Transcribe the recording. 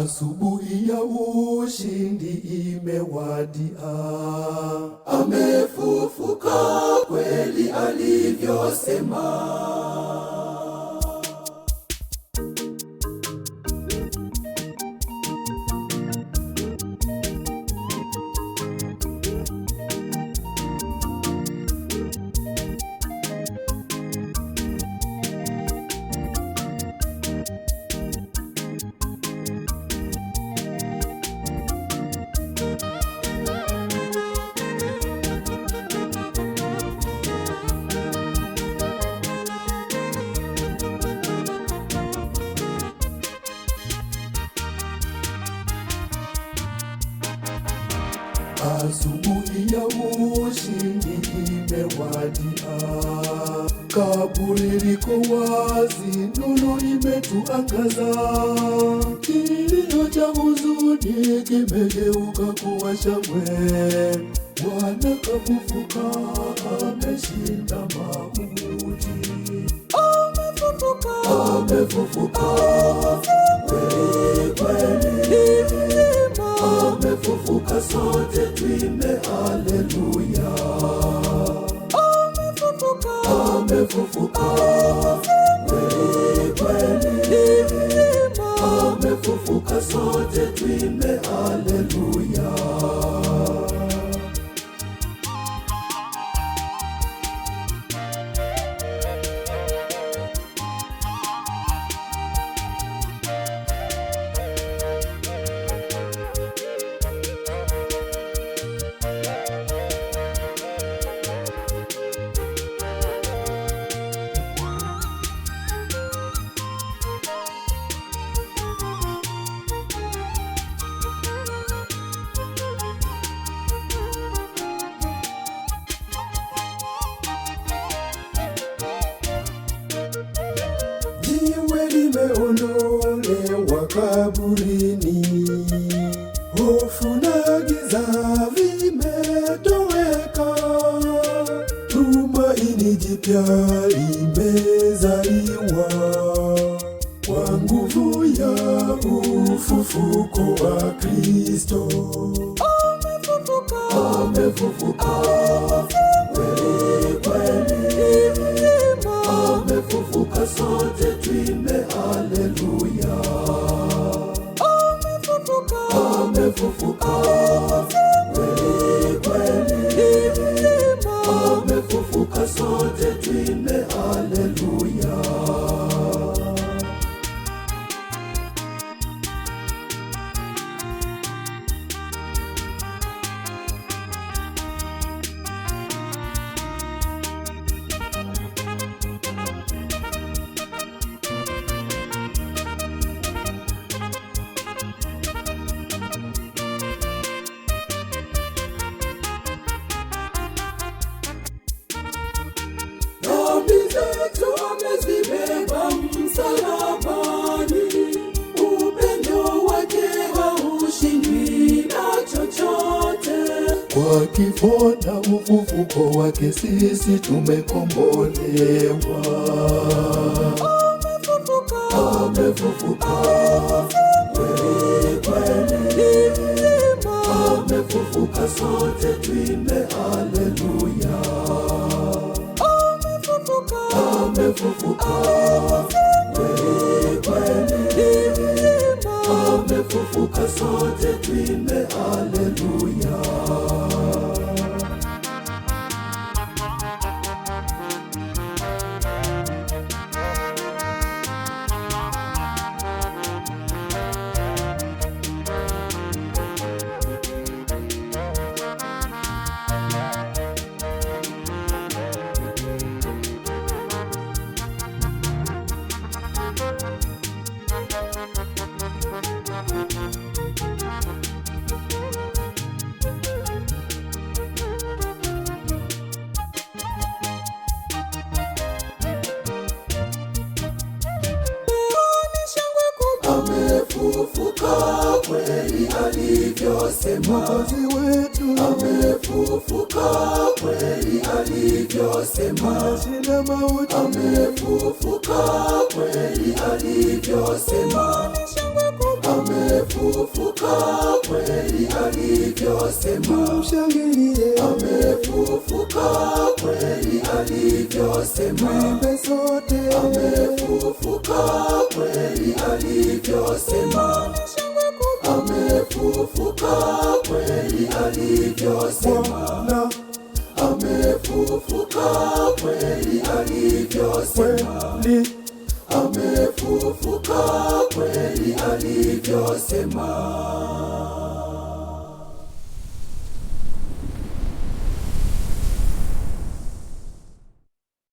Asubuhi ya ushindi imewadia. Amefufuka kweli alivyosema. Asubuhi ya ushindi imewadia. Kaburi liko wazi, nuru imetuangaza. Kilio cha huzuni kimegeuka kuwa shangwe. Bwana kafufuka, ameshinda mauti. Amefufuka kweli kweli. Amefufuka, sote tuimbe haleluya. Amefufuka kweli kweli. Amefufuka, sote tuimbe haleluya. Jiwe limeondolewa kaburini, hofu na giza vimetoweka. Tumaini jipya limezaliwa kwa nguvu ya ufufuko wa Kristo. Amefufuka kweli kweli. Amefufuka, sote tuimbe haleluya. Amefufuka kweli kweli. Amefufuka, sote tuimbe haleluya. Dhambi zetu amezibeba msalabani. Upendo wake haushindwi na chochote. Kwa kifo na ufufuko wake sisi tumekombolewa. Amefufuka kweli kweli. Amefufuka, sote tuimbe haleluya. Amefufuka kweli kweli. Amefufuka, sote tuimbe haleluya. Amefufuka kweli alivyosema. Mwokozi wetu amefufuka kweli alivyosema. Ameshinda mauti. Amefufuka kweli alivyosema. amefufuka kweli alivyosema. Mshangilie, amefufuka kweli alivyosema. Tuimbe sote, amefufuka kweli alivyosema. amefufuka kweli alivyosema. Bwana amefufuka kweli alivyosema. kweli amefufuka kweli alivyosema.